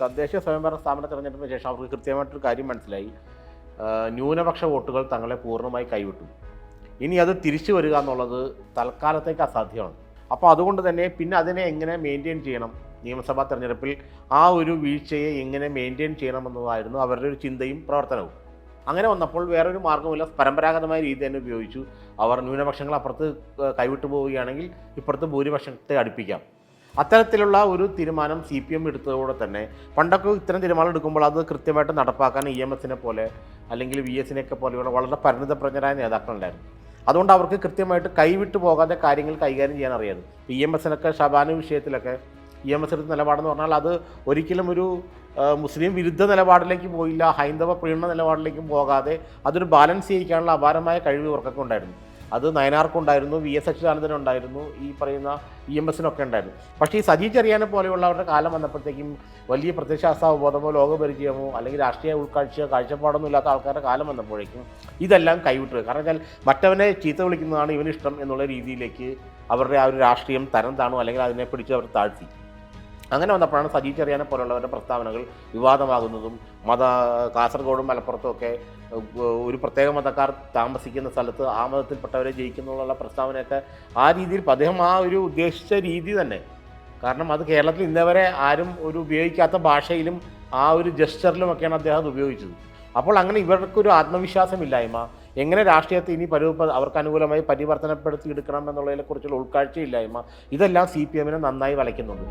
തദ്ദേശീയ സ്വയംഭരണ സ്ഥാപന തെരഞ്ഞെടുപ്പിന് ശേഷം അവർക്ക് കൃത്യമായിട്ടൊരു കാര്യം മനസ്സിലായി. ന്യൂനപക്ഷ വോട്ടുകൾ തങ്ങളെ പൂർണ്ണമായി കൈവിട്ടു. ഇനി അത് തിരിച്ചു വരിക എന്നുള്ളത് തൽക്കാലത്തേക്ക് അസാധ്യമാണ്. അപ്പോൾ അതുകൊണ്ട് തന്നെ പിന്നെ അതിനെ എങ്ങനെ മെയിൻറ്റെയിൻ ചെയ്യണം, നിയമസഭാ തെരഞ്ഞെടുപ്പിൽ ആ ഒരു വീഴ്ചയെ എങ്ങനെ മെയിൻറ്റെയിൻ ചെയ്യണമെന്നതായിരുന്നു അവരുടെ ഒരു ചിന്തയും പ്രവർത്തനവും. അങ്ങനെ വന്നപ്പോൾ വേറൊരു മാർഗ്ഗമില്ല, പരമ്പരാഗതമായ രീതി തന്നെ ഉപയോഗിച്ചു. അവർ ന്യൂനപക്ഷങ്ങൾ അപ്പുറത്ത് കൈവിട്ടു പോവുകയാണെങ്കിൽ ഇപ്പുറത്ത് ഭൂരിപക്ഷത്തെ അടുപ്പിക്കാം. അത്തരത്തിലുള്ള ഒരു തീരുമാനം CPM എടുത്തതോടെ തന്നെ പണ്ടൊക്കെ ഇത്തരം തീരുമാനം എടുക്കുമ്പോൾ അത് കൃത്യമായിട്ട് നടപ്പാക്കാൻ EMSനെ പോലെ അല്ലെങ്കിൽ VSനെയൊക്കെ പോലെയുള്ള വളരെ പരിണിതപ്രജ്ഞരായ നേതാക്കളുണ്ടായിരുന്നു. അതുകൊണ്ട് അവർക്ക് കൃത്യമായിട്ട് കൈവിട്ടു പോകാതെ കാര്യങ്ങൾ കൈകാര്യം ചെയ്യാൻ അറിയാം. EMSനൊക്കെ ഷബാന വിഷയത്തിലൊക്കെ EMS എടുത്ത നിലപാടെന്ന് പറഞ്ഞാൽ അത് ഒരിക്കലും ഒരു മുസ്ലിം വിരുദ്ധ നിലപാടിലേക്ക് പോയില്ല, ഹൈന്ദവ പ്രീണന നിലപാടിലേക്കും പോകാതെ അതൊരു ബാലൻസ് ചെയ്യിക്കാനുള്ള അപാരമായ കഴിവ് ഇവർക്കൊക്കെ ഉണ്ടായിരുന്നു. അത് നയനാർക്കുണ്ടായിരുന്നു, VS അച്യുതാനന്ദനുണ്ടായിരുന്നു, ഈ പറയുന്ന EMSനൊക്കെ ഉണ്ടായിരുന്നു. പക്ഷേ ഈ സജി ചെറിയാനെ പോലെയുള്ളവരുടെ കാലം വന്നപ്പോഴത്തേക്കും വലിയ പ്രത്യയശാസ്ത്രാവബോധമോ ലോകപരിചയമോ അല്ലെങ്കിൽ രാഷ്ട്രീയ കാഴ്ചപ്പാടൊന്നും ഇല്ലാത്ത ആൾക്കാരുടെ കാലം വന്നപ്പോഴേക്കും ഇതെല്ലാം കൈവിട്ടു. കാരണം വെച്ചാൽ മറ്റവനെ ചീത്ത വിളിക്കുന്നതാണ് ഇവനിഷ്ടം എന്നുള്ള രീതിയിലേക്ക് അവരുടെ ആ ഒരു രാഷ്ട്രീയം തരം താണു, അല്ലെങ്കിൽ അതിനെ പിടിച്ച് അവർ താഴ്ത്തി. അങ്ങനെ വന്നപ്പോഴാണ് സജി ചെറിയാനെ പോലുള്ളവരുടെ പ്രസ്താവനകൾ വിവാദമാകുന്നതും കാസർഗോഡും മലപ്പുറത്തും ഒക്കെ ഒരു പ്രത്യേക മതക്കാർ താമസിക്കുന്ന സ്ഥലത്ത് ആ മതത്തിൽപ്പെട്ടവരെ ജയിക്കുന്നുള്ള പ്രസ്താവനയൊക്കെ ആ രീതിയിൽ അദ്ദേഹം ആ ഒരു ഉദ്ദേശിച്ച രീതി തന്നെ. കാരണം അത് കേരളത്തിൽ ഇന്നവരെ ആരും ഒരു ഉപയോഗിക്കാത്ത ഭാഷയിലും ആ ഒരു ജസ്റ്ററിലുമൊക്കെയാണ് അദ്ദേഹം അത് ഉപയോഗിച്ചത്. അപ്പോൾ അങ്ങനെ ഇവർക്കൊരു ആത്മവിശ്വാസമില്ലായ്മ, എങ്ങനെ രാഷ്ട്രീയത്തെ ഇനി അവർക്ക് അനുകൂലമായി പരിവർത്തനപ്പെടുത്തി എടുക്കണം എന്നുള്ളതിനെക്കുറിച്ചുള്ള ഉൾക്കാഴ്ചയില്ലായ്മ, ഇതെല്ലാം CPMനെ നന്നായി വലയ്ക്കുന്നുണ്ട്.